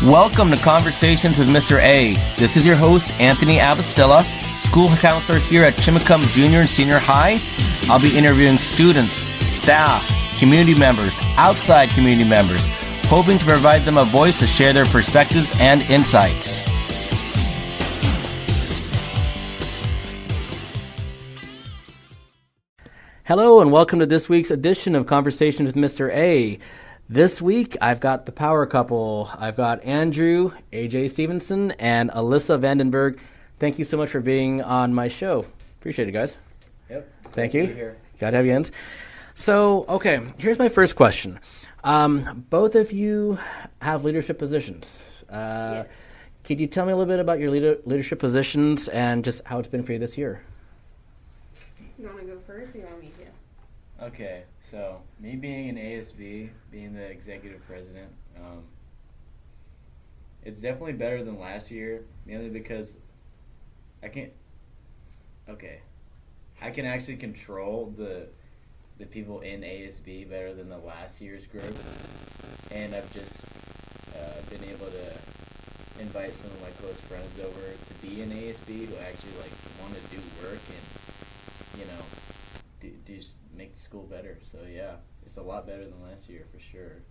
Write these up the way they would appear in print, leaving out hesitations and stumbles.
Welcome to Conversations with Mr. A. This is your host, Anthony Abastilla, school counselor here at Chimacum Junior and Senior High. I'll be interviewing students, staff, community members, outside community members, hoping to provide them a voice to share their perspectives and insights. Hello and welcome to this week's edition of Conversations with Mr. A. This week, I've got the power couple. I've got Andrew, AJ Stevenson, and Alyssa Vandenberg. Thank you so much for being on my show. Appreciate it, guys. Yep. Thank you. Glad to have you in. So, okay, here's my first question. Both of you have leadership positions. Yes. Could you tell me a little bit about your leadership positions and just how it's been for you this year? You want to go first or you want me to? Okay, so me being an ASB, being the executive president, it's definitely better than last year, mainly because I can actually control the people in ASB better than the last year's group, and I've just been able to invite some of my close friends over to be in ASB who actually want to do work and do make the school better. So yeah, it's a lot better than last year for sure.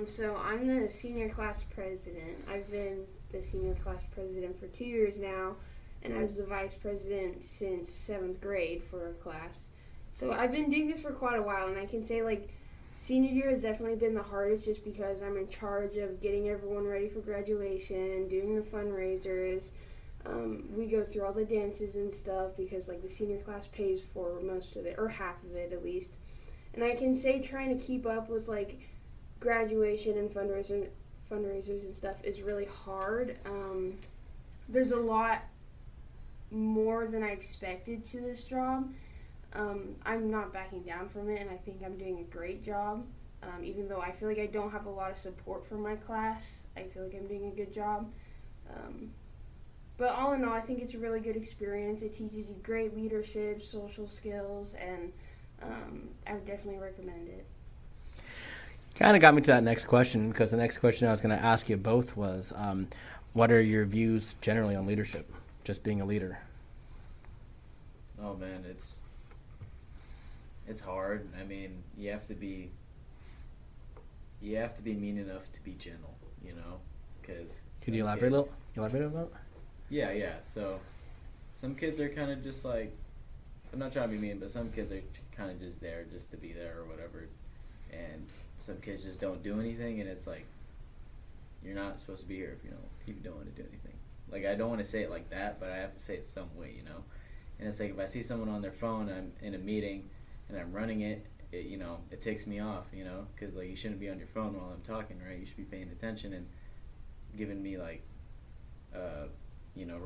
So I'm the senior class president. I've been the senior class president for 2 years now, and I was the vice president since 7th grade for our class. So I've been doing this for quite a while, and I can say senior year has definitely been the hardest just because I'm in charge of getting everyone ready for graduation, doing the fundraisers. We go through all the dances and stuff because the senior class pays for most of it, or half of it at least. And I can say trying to keep up with graduation and fundraisers and stuff is really hard. There's a lot more than I expected to this job. I'm not backing down from it, and I think I'm doing a great job. Even though I feel like I don't have a lot of support from my class, I feel like I'm doing a good job. But all in all, I think it's a really good experience. It teaches you great leadership, social skills, and I would definitely recommend it. Kind of got me to that next question, because the next question I was going to ask you both was, what are your views generally on leadership, just being a leader? Oh man, it's hard. I mean, you have to be mean enough to be gentle, because. Could you elaborate a little about? Yeah. So, some kids are kind of just I'm not trying to be mean, but some kids are kind of just there just to be there or whatever, and some kids just don't do anything, and it's you're not supposed to be here if you don't want to do anything. I don't want to say it like that, but I have to say it some way, And it's if I see someone on their phone, I'm in a meeting, and I'm running it, it takes me off, because you shouldn't be on your phone while I'm talking, right? You should be paying attention and giving me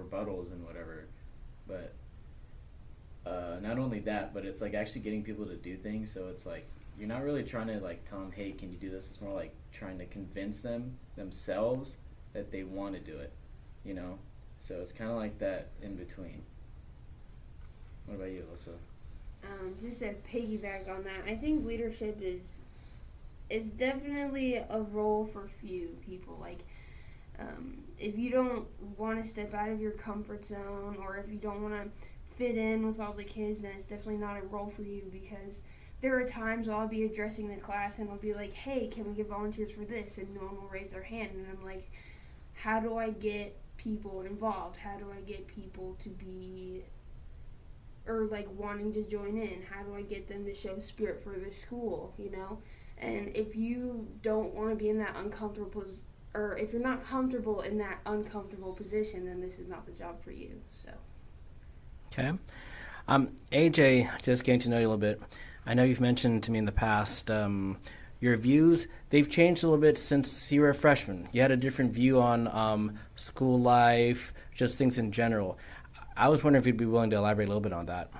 rebuttals and whatever. But not only that, but it's actually getting people to do things. So it's you're not really trying to tell them, hey, can you do this? It's more trying to convince them themselves that they want to do it, So it's kind of like that in between. What about you, Alyssa? Just to piggyback on that, I think leadership is definitely a role for few people. If you don't want to step out of your comfort zone, or if you don't want to fit in with all the kids, then it's definitely not a role for you, because there are times I'll be addressing the class and I'll be like, hey, can we get volunteers for this? And no one will raise their hand, and I'm like, how do I get people involved? How do I get people to be, or wanting to join in? How do I get them to show spirit for the school, And if you don't want to be in that uncomfortable or if you're not comfortable in that uncomfortable position, then this is not the job for you. So. Okay. AJ, just getting to know you a little bit. I know you've mentioned to me in the past your views. They've changed a little bit since you were a freshman. You had a different view on school life, just things in general. I was wondering if you'd be willing to elaborate a little bit on that.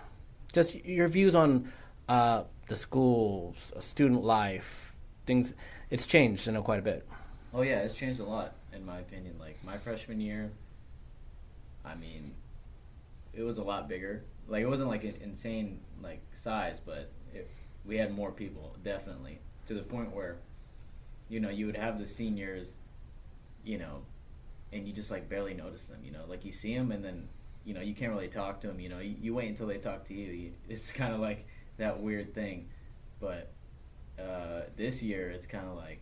Just your views on the schools, student life, things. It's changed, quite a bit. Oh yeah, it's changed a lot in my opinion. My freshman year, I mean, it was a lot bigger. It wasn't an insane size, but we had more people, definitely, to the point where you would have the seniors, you know, and you just like barely notice them. Like you see them and then you can't really talk to them. You wait until they talk to you. It's kind of like that weird thing. But this year it's kind of like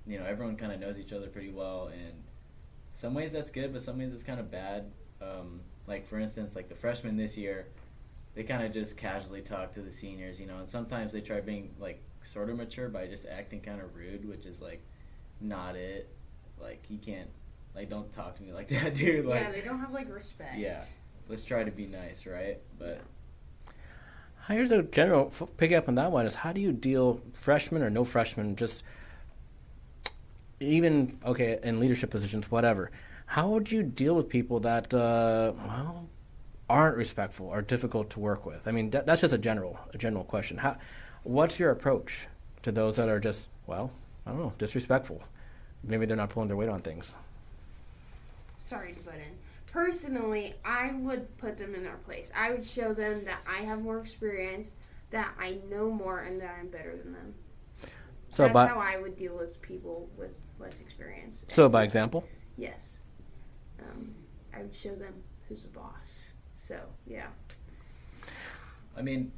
everyone kind of knows each other pretty well, and some ways that's good, but some ways it's kind of bad. Like for instance, like the freshmen this year, they kind of just casually talk to the seniors, and sometimes they try being like sort of mature by just acting kind of rude, which is like not it. Like you can't, like, don't talk to me like that, dude. Like, yeah, they don't have like respect. Yeah, let's try to be nice, right? But here's a general pick up on that one: is how do you deal, freshmen or no freshmen, just even in leadership positions, whatever. How would you deal with people that aren't respectful or difficult to work with? I mean, that's just a general question. What's your approach to those that are just, I don't know, disrespectful? Maybe they're not pulling their weight on things. Sorry to butt in. Personally, I would put them in their place. I would show them that I have more experience, that I know more, and that I'm better than them. So that's how I would deal with people with less experience. So by example? Yes. I would show them who's the boss. So, yeah. I mean,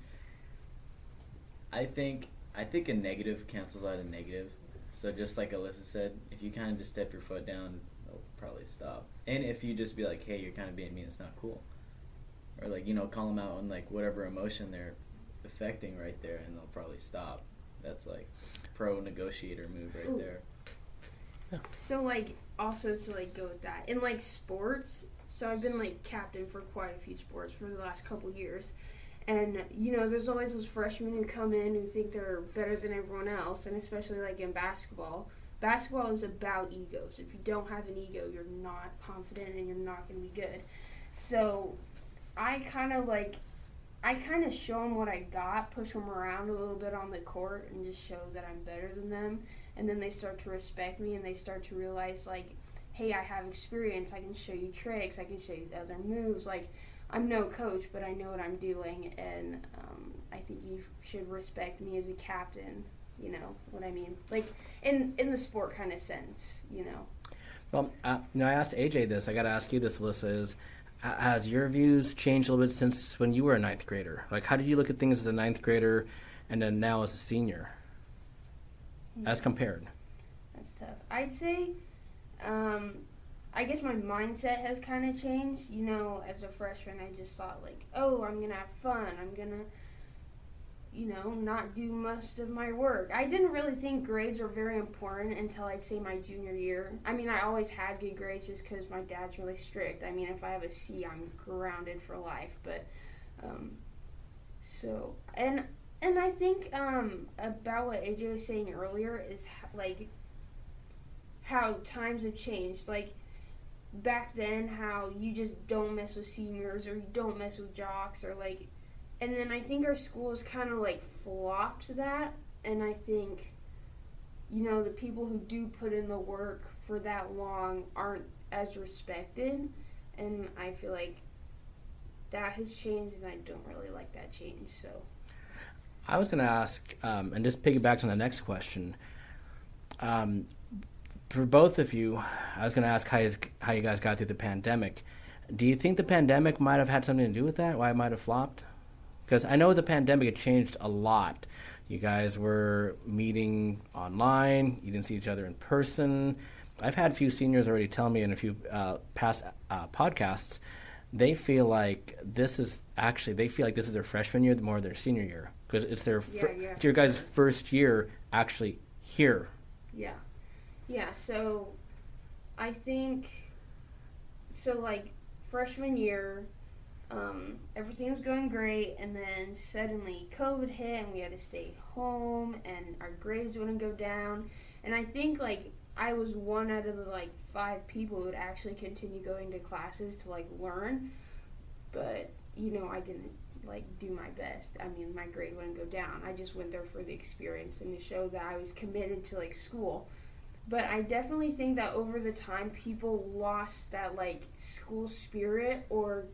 I think a negative cancels out a negative. So just like Alyssa said, if you kind of just step your foot down, they'll probably stop. And if you just be like, hey, you're kind of being mean, it's not cool. Or like, call them out on like whatever emotion they're affecting right there, and they'll probably stop. That's like pro negotiator move right there. Yeah. So like also to like go with that in like sports. So I've been like captain for quite a few sports for the last couple years, and there's always those freshmen who come in who think they're better than everyone else, and especially like in basketball. Basketball is about egos. If you don't have an ego, you're not confident and you're not going to be good. So I kind of show them what I got, push them around a little bit on the court, and just show that I'm better than them. And then they start to respect me, and they start to realize, like, hey, I have experience. I can show you tricks. I can show you other moves. Like, I'm no coach, but I know what I'm doing, and I think you should respect me as a captain. You know what I mean? Like, in the sport kind of sense, Well, I asked AJ this. I got to ask you this, Alyssa, has your views changed a little bit since when you were a ninth grader? Like, how did you look at things as a ninth grader and then now as a senior, as compared? That's tough. I'd say, I guess my mindset has kind of changed. As a freshman, I just thought, like, oh, I'm going to have fun. I'm going to, not do most of my work. I didn't really think grades were very important until I'd say my junior year. I mean, I always had good grades just because my dad's really strict. I mean, if I have a C, I'm grounded for life. But, and I think about what AJ was saying earlier is, like, how times have changed. Like, back then, how you just don't mess with seniors or you don't mess with jocks or, like, and then I think our school has kind of, like, flopped that, and I think, the people who do put in the work for that long aren't as respected, and I feel like that has changed, and I don't really like that change, so. I was going to ask, and just piggyback on the next question, for both of you, I was going to ask how you guys got through the pandemic. Do you think the pandemic might have had something to do with that, why it might have flopped? Because I know the pandemic had changed a lot. You guys were meeting online. You didn't see each other in person. I've had a few seniors already tell me in a few past podcasts, they feel like this is their freshman year more their senior year. Because it's it's your guys' first year actually here. Yeah. Yeah, so I think, like, freshman year, everything was going great, and then suddenly COVID hit, and we had to stay home, and our grades wouldn't go down, and I think, like, I was one out of the, like, 5 people who would actually continue going to classes to, like, learn, but, I didn't, like, do my best. I mean, my grade wouldn't go down. I just went there for the experience and to show that I was committed to, like, school. But I definitely think that over the time, people lost that, like, school spirit or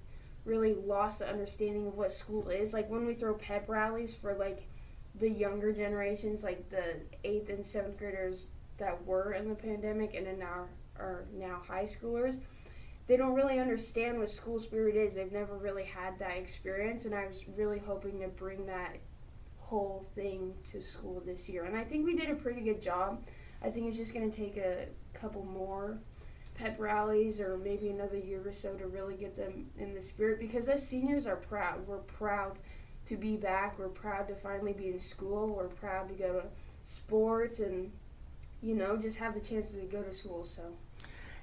really lost the understanding of what school is. Like, when we throw pep rallies for, like, the younger generations, like the 8th and 7th graders that were in the pandemic and are now high schoolers, they don't really understand what school spirit is. They've never really had that experience, and I was really hoping to bring that whole thing to school this year. And I think we did a pretty good job. I think it's just going to take a couple more pep rallies or maybe another year or so to really get them in the spirit, because us seniors are proud. We're proud to be back. We're proud to finally be in school. We're proud to go to sports and, just have the chance to go to school. So.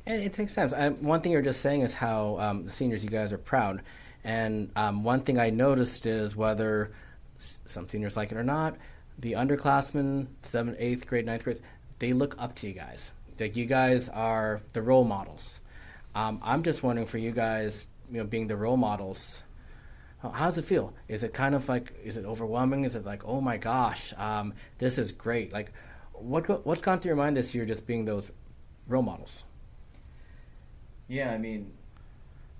And it takes time. One thing you're just saying is how seniors, you guys are proud. And one thing I noticed is whether some seniors like it or not, the underclassmen, 7th, 8th grade, 9th grade, they look up to you guys. Like, you guys are the role models. I'm just wondering, for you guys, being the role models, how does it feel? Is it kind of like, is it overwhelming? Is it like, oh my gosh, this is great? Like, what's gone through your mind this year, just being those role models? Yeah, I mean,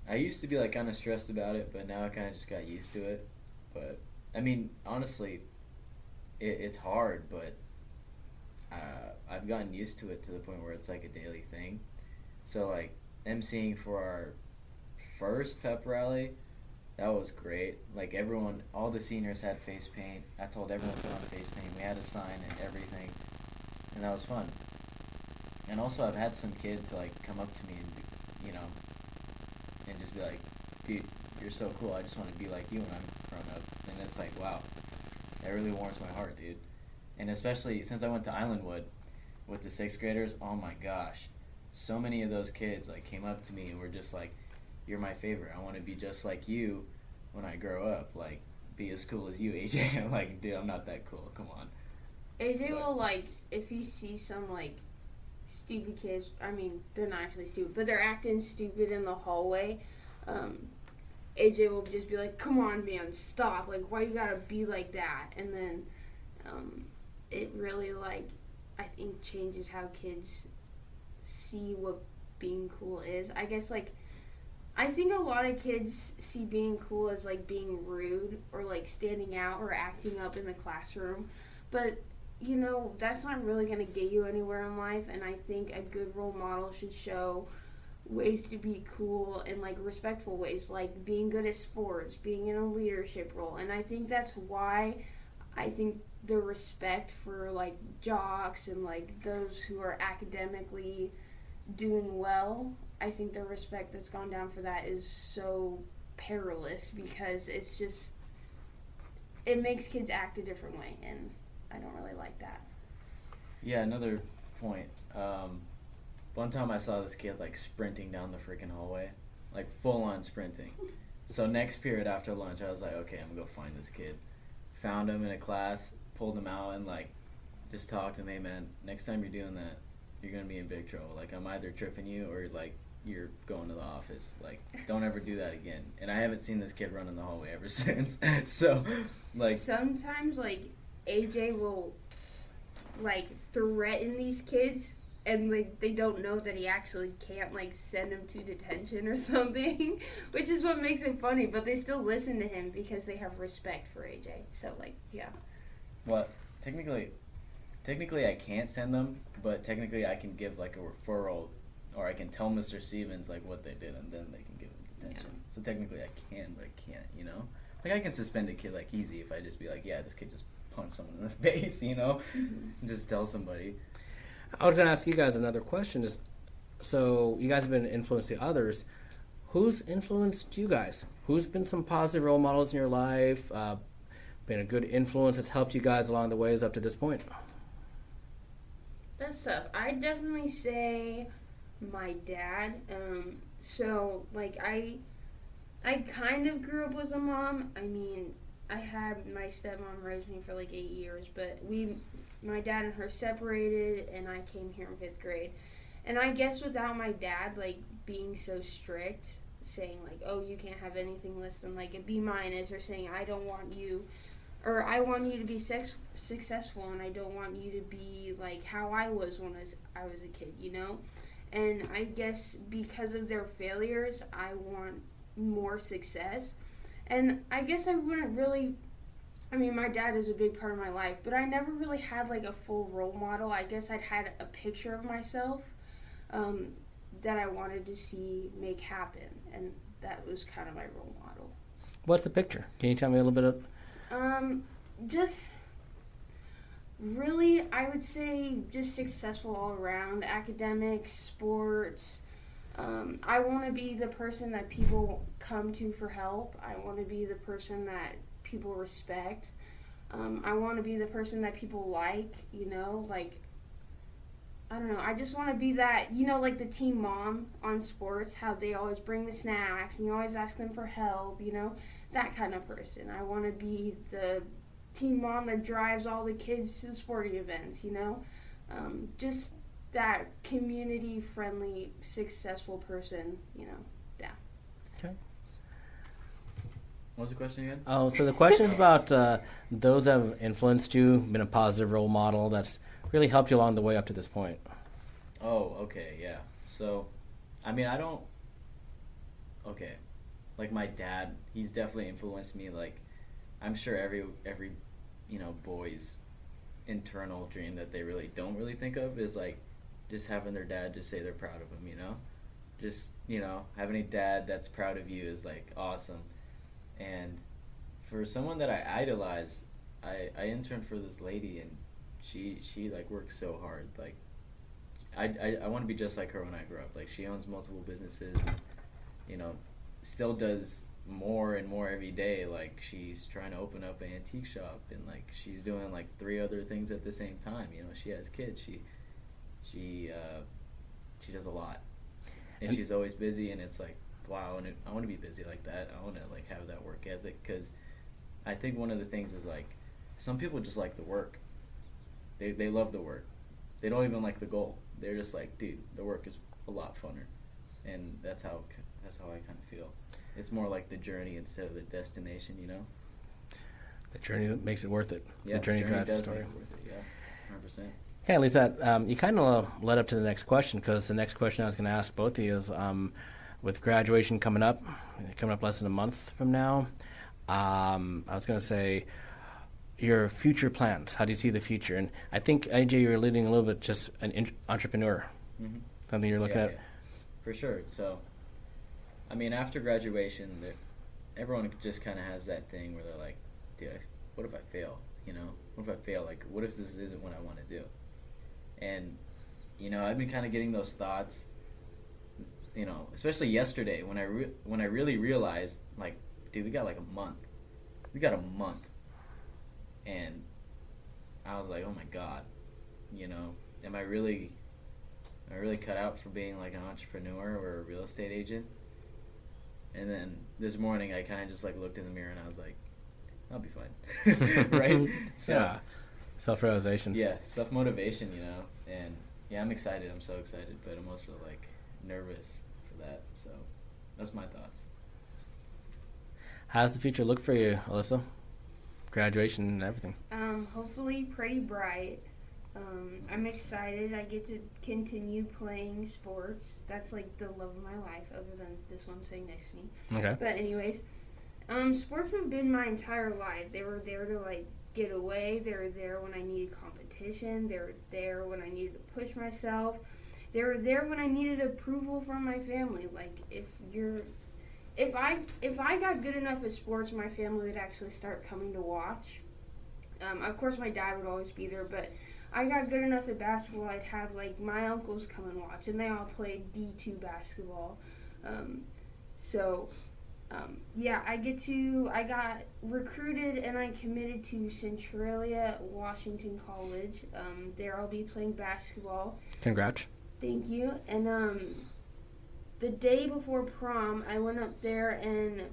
I used to be like kind of stressed about it, but now I kind of just got used to it. But I mean, honestly, it's hard, but I've gotten used to it to the point where it's like a daily thing. So like emceeing for our first pep rally, that was great. Like all the seniors had face paint. I told everyone to put on face paint. We had a sign and everything, and that was fun. And also I've had some kids like come up to me and and just be like, dude, you're so cool. I just want to be like you when I'm grown up. And it's like, wow, that really warms my heart, dude. And especially since I went to Islandwood with the 6th graders, oh my gosh, so many of those kids like came up to me and were just like, you're my favorite. I want to be just like you when I grow up. Like, be as cool as you, AJ. I'm like, dude, I'm not that cool. Come on. AJ will, like, if you see some, like, stupid kids, I mean, they're not actually stupid, but they're acting stupid in the hallway, AJ will just be like, come on, man, stop. Like, why you gotta be like that? And then it really, like, I think changes how kids see what being cool is. I guess, like, I think a lot of kids see being cool as, like, being rude or, like, standing out or acting up in the classroom. But, that's not really going to get you anywhere in life. And I think a good role model should show ways to be cool in, like, respectful ways, like being good at sports, being in a leadership role. And I think that's why I think the respect for, like, jocks and, like, those who are academically doing well, I think the respect that's gone down for that is so perilous, because it's just, it makes kids act a different way, and I don't really like that. Yeah, another point. One time I saw this kid like sprinting down the freaking hallway, like full on sprinting. So next period after lunch, I was like, okay, I'm gonna go find this kid. Found him in a class, pulled him out, and like just talked to him. Hey man, next time you're doing that, you're gonna be in big trouble. Like, I'm either tripping you or like you're going to the office. Like, don't ever do that again. And I haven't seen this kid run in the hallway ever since. So like sometimes like AJ will like threaten these kids, and like they don't know that he actually can't like send them to detention or something, which is what makes it funny. But they still listen to him because they have respect for AJ. So like, yeah. Well, technically I can't send them, but technically I can give like a referral, or I can tell Mr. Stevens like what they did, and then they can give him detention. Yeah. So technically I can, but I can't. Like, I can suspend a kid like easy if I just be like, yeah, this kid just punch someone in the face, and just tell somebody. I was going to ask you guys another question. Is, so you guys have been influencing others. Who's influenced you guys? Who's been some positive role models in your life? Been a good influence that's helped you guys along the ways up to this point? That's tough. I'd definitely say my dad. So, like, I kind of grew up with a mom. I mean, I had my stepmom raised me for like 8 years, but my dad and her separated, and I came here in 5th grade. And I guess without my dad, like, being so strict, saying like, oh, you can't have anything less than like a B-, or saying I don't want you, or I want you to be successful, and I don't want you to be like how I was when I was a kid, And I guess because of their failures, I want more success. And I guess I wouldn't really I mean, my dad is a big part of my life, but I never really had like a full role model. I guess I'd had a picture of myself um, that I wanted to see make happen, and that was kind of my role model. What's the picture? Can you tell me a little bit of? Just really, I would say just successful all around, academics, sports. I want to be the person that people come to for help. I want to be the person that people respect. I want to be the person that people like, like, I don't know. I just want to be that, like the team mom on sports, how they always bring the snacks and you always ask them for help, that kind of person. I want to be the team mom that drives all the kids to the sporting events, just that community-friendly, successful person, yeah. Okay. What was the question again? Oh, so the question is about those that have influenced you, been a positive role model that's really helped you along the way up to this point. Oh, okay, yeah. So, I mean, like my dad, he's definitely influenced me. Like, I'm sure every boy's internal dream that they really don't really think of is like just having their dad just say they're proud of him, just having a dad that's proud of you is like awesome. And for someone that I idolize, I interned for this lady, and she like works so hard. Like I want to be just like her when I grow up. Like, she owns multiple businesses, and, still does more and more every day. Like, she's trying to open up an antique shop, and like she's doing like 3 other things at the same time. She has kids. She does a lot, and she's always busy. And it's like, wow, and I want to be busy like that. I want to like have that work ethic, because I think one of the things is like some people just like the work. They love the work. They don't even like the goal. They're just like, dude, the work is a lot funner, and that's how I kind of feel. It's more like the journey instead of the destination, The journey makes it worth it. Yeah, the journey drives the does story. make it worth it. Yeah, 100%. Okay, Lisa, you kind of led up to the next question, because the next question I was going to ask both of you is, with graduation coming up less than a month from now, I was going to say, your future plans. How do you see the future? And I think, AJ, you're alluding a little bit just an entrepreneur. Mm-hmm. Something you're looking at. Yeah. For sure. So, I mean, after graduation, everyone just kind of has that thing where they're like, dude, what if I fail? What if I fail? Like, what if this isn't what I want to do? And, I've been kind of getting those thoughts, especially yesterday when I really realized, like, dude, we got like a month. We got a month. And I was like, oh my God, am I really cut out for being like an entrepreneur or a real estate agent? And then this morning I kind of just like looked in the mirror and I was like, I'll be fine. Right? So, yeah. Self-realization. Yeah, self-motivation, and yeah, I'm excited. I'm so excited, but I'm also like nervous for that. So that's my thoughts. How does the future look for you, Alyssa? Graduation and everything. Hopefully pretty bright. I'm excited. I get to continue playing sports. That's like the love of my life, other than this one sitting next to me. Okay. But anyways, sports have been my entire life. They were there to like get away. They were there when I needed competition. They were there when I needed to push myself. They were there when I needed approval from my family. Like, if I got good enough at sports, my family would actually start coming to watch. Of course, my dad would always be there, but I got good enough at basketball, I'd have, like, my uncles come and watch, and they all played D2 basketball. Yeah, I got recruited, and I committed to Centralia Washington College. There I'll be playing basketball. Congrats. Thank you. And, the day before prom, I went up there and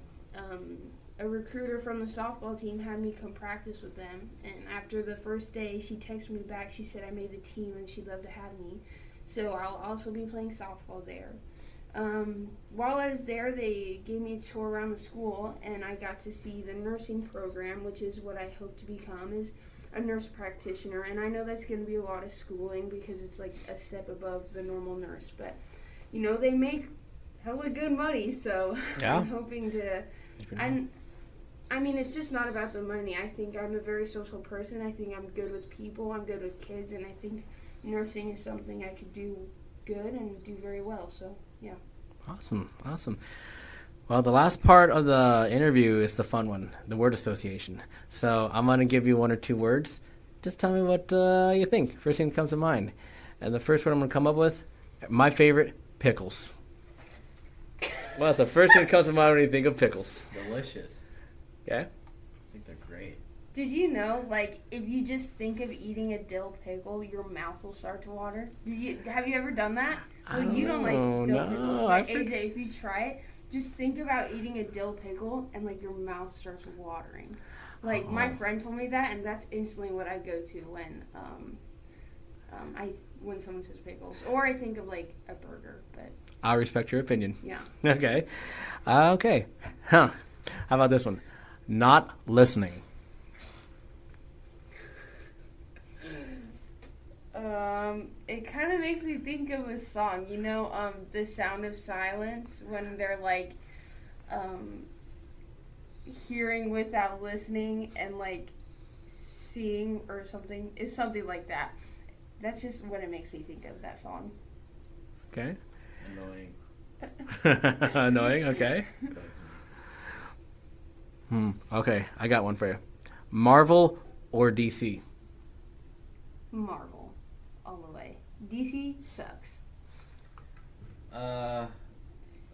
a recruiter from the softball team had me come practice with them. And after the first day, she texted me back. She said I made the team and she'd love to have me. So I'll also be playing softball there. While I was there, they gave me a tour around the school, and I got to see the nursing program, which is what I hope to become, is a nurse practitioner. And I know that's going to be a lot of schooling because it's like a step above the normal nurse, but they make hella good money, so yeah. I'm hoping to. I mean, it's just not about the money. I think I'm a very social person. I think I'm good with people. I'm good with kids. And I think nursing is something I could do good and do very well. So, yeah. Awesome. Well, the last part of the interview is the fun one, the word association. So I'm going to give you one or two words. Just tell me what you think. First thing that comes to mind. And the first word I'm going to come up with, my favorite, pickles. Well, that's the first thing that comes to mind when you think of pickles. Delicious. Okay? I think they're great. Did you know, like, if you just think of eating a dill pickle, your mouth will start to water? Have you ever done that? Well, you don't like dill pickles. But AJ, if you try it, just think about eating a dill pickle and, like, your mouth starts watering. Like, my friend told me that, and that's instantly what I go to when someone says pickles. Or I think of, like, a burger, but... I respect your opinion. Yeah. Okay. Okay. Huh. How about this one? Not listening. It kind of makes me think of a song, you know, The Sound of Silence, when they're like, hearing without listening and like seeing or something. It's something like that. That's just what it makes me think of, that song. Okay. Annoying. Annoying, okay. Okay, I got one for you. Marvel or DC? Marvel. All the way. DC sucks.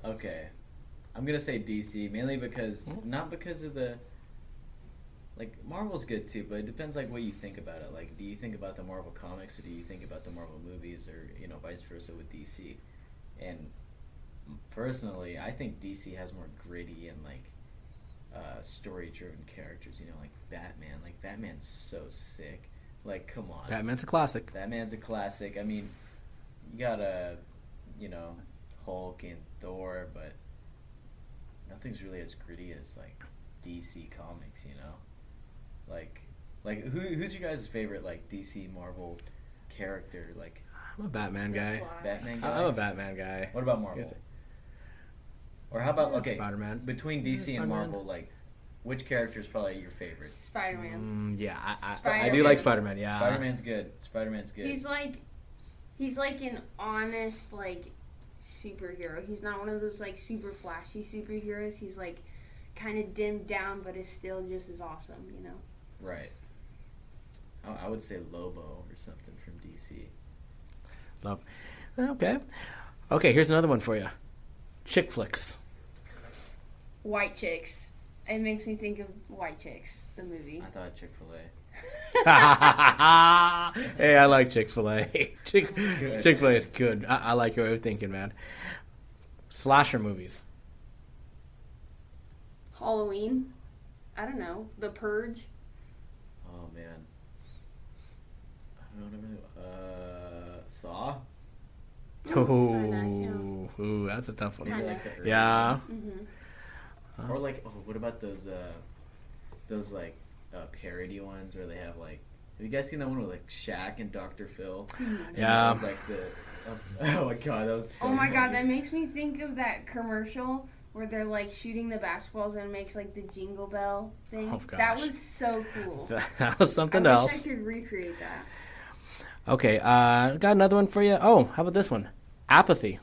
Okay. I'm gonna say DC, mainly because, not because of the, like, Marvel's good too, but it depends, like, what you think about it. Like, do you think about the Marvel comics, or do you think about the Marvel movies, or, you know, vice versa with DC? And personally, I think DC has more gritty and, like, story-driven characters, you know, like Batman. Like, Batman's so sick. Like, come on. Batman's a classic. Batman's a classic. I mean, you got you know, Hulk and Thor, but nothing's really as gritty as, like, DC comics, you know? Like who's your guys' favorite, like, DC Marvel character? Like, I'm a Batman guy. Batman guy? I'm a Batman guy. What about Marvel? Or how about, okay, Spider-Man. Between DC and Marvel, like, which character is probably your favorite? Spider-Man. Yeah, I Spider-Man. do like Spider-Man, yeah. Spider-Man's good. He's like an honest, like, superhero. He's not one of those, like, super flashy superheroes. He's, like, kind of dimmed down, but is still just as awesome, you know? Right. I would say Lobo or something from DC. Love. Okay, here's another one for you. Chick flicks. White Chicks. It makes me think of White Chicks, the movie. I thought Chick-fil-A. Hey, I like Chick-fil-A. Chick-fil-A is good. I like your way of thinking, man. Slasher movies. Halloween. I don't know. The Purge. Oh, man. I don't know. Saw? Ooh, that's a tough one. Kinda. Like the early Yeah. ones. Mm-hmm. Or, like, what about those like, parody ones where they have, like, have you guys seen that one with, like, Shaq and Dr. Phil? Yeah. That was, like, oh my god, that was so Oh my god, funny. that makes me think of that commercial where they're, like, shooting the basketballs and it makes, like, the jingle bell thing. Oh, gosh. That was so cool. That was something I else. wish I could recreate that. Okay, got another one for you. Oh, how about this one? Apathy.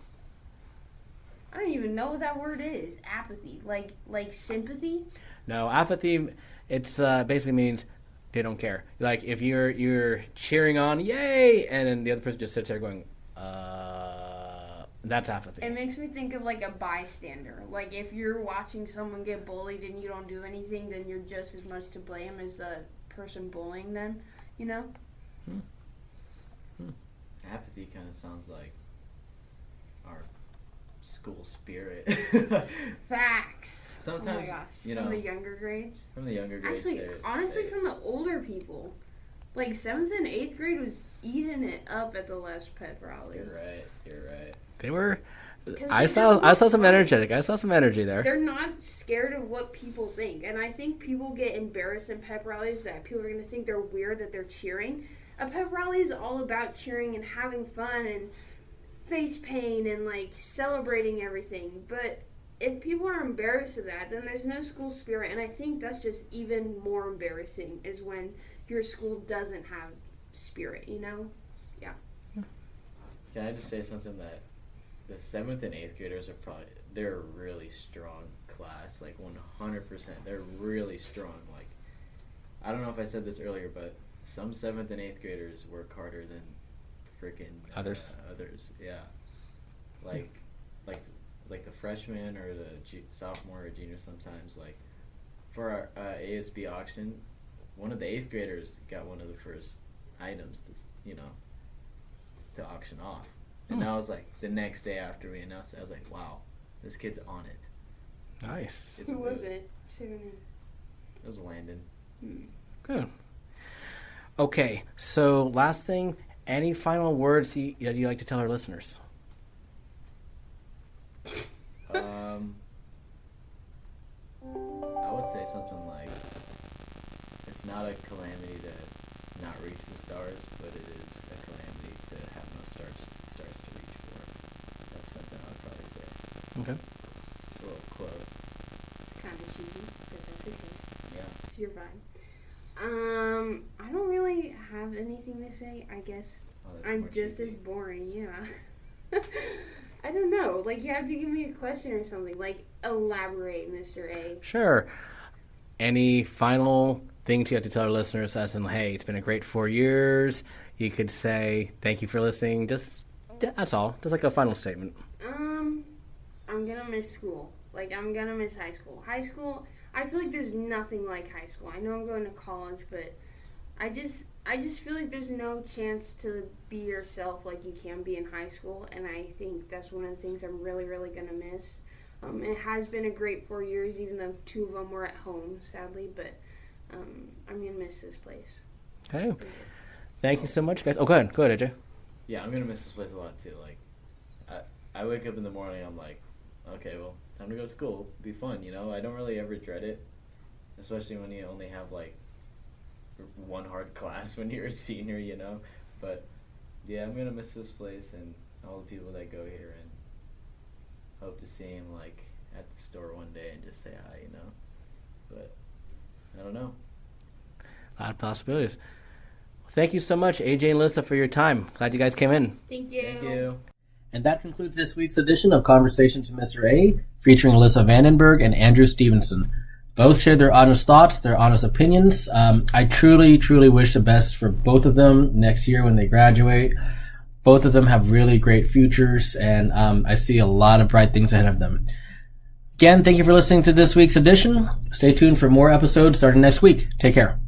I don't even know what that word is. Apathy. Like sympathy? No, apathy, it's basically means they don't care. Like, if you're cheering on, yay, and then the other person just sits there going, that's apathy. It makes me think of, like, a bystander. Like, if you're watching someone get bullied and you don't do anything, then you're just as much to blame as the person bullying them, you know? Apathy kind of sounds like our school spirit. Facts. Sometimes, oh my gosh. you know, From the younger grades? From the younger grades. Actually, honestly, from the older people. Like, 7th and 8th grade was eating it up at the last pep rally. You're right. They were... I saw some energetic. I saw some energy there. They're not scared of what people think. And I think people get embarrassed in pep rallies that people are going to think they're weird that they're cheering. A pep rally is all about cheering and having fun and face paint and, like, celebrating everything. But if people are embarrassed of that, then there's no school spirit, and I think that's just even more embarrassing is when your school doesn't have spirit, you know? Yeah. Can I just say something that the 7th and 8th graders they're a really strong class, like 100%. They're really strong. Like, I don't know if I said this earlier, but some 7th and 8th graders work harder than freaking others. Yeah. Like the freshman or the sophomore or junior sometimes, like for our ASB auction, one of the 8th graders got one of the first items to auction off. And that was like the next day after we announced it. I was like, wow, this kid's on it. Nice. Who was it? Say her name. It was Landon. Good. Okay, so last thing, any final words you'd like to tell our listeners? I would say something like, it's not a calamity to not reach the stars, but it is a calamity to have no stars to reach for. That's something I would probably say. Okay. Just a little quote. It's kind of cheesy, but that's okay. Yeah. It's your vibe. I don't really have anything to say. I guess I'm just as boring, yeah. I don't know. Like, you have to give me a question or something. Like, elaborate, Mr. A. Sure. Any final things you have to tell our listeners, as in, hey, it's been a great 4 years. You could say, thank you for listening. Just, that's all. Just like a final statement. I'm going to miss school. Like, I'm going to miss high school. High school, I feel like there's nothing like high school. I know I'm going to college, but I just feel like there's no chance to be yourself like you can be in high school, and I think that's one of the things I'm really, really going to miss. It has been a great 4 years, even though 2 of them were at home, sadly, but I'm going to miss this place. Okay. Thank you so much, guys. Oh, go ahead, AJ. Yeah, I'm going to miss this place a lot, too. Like, I wake up in the morning, I'm like, okay, well, time to go to school. It'll be fun, you know? I don't really ever dread it, especially when you only have, like, one hard class when you're a senior, you know? But, yeah, I'm going to miss this place and all the people that go here, and hope to see him, like, at the store one day and just say hi, you know? But I don't know. A lot of possibilities. Well, thank you so much, AJ and Alyssa, for your time. Glad you guys came in. Thank you. Thank you. And that concludes this week's edition of Conversations with Mr. A, featuring Alyssa Vandenberg and Andrew Stevenson. Both shared their honest thoughts, their honest opinions. I truly, truly wish the best for both of them next year when they graduate. Both of them have really great futures, and I see a lot of bright things ahead of them. Again, thank you for listening to this week's edition. Stay tuned for more episodes starting next week. Take care.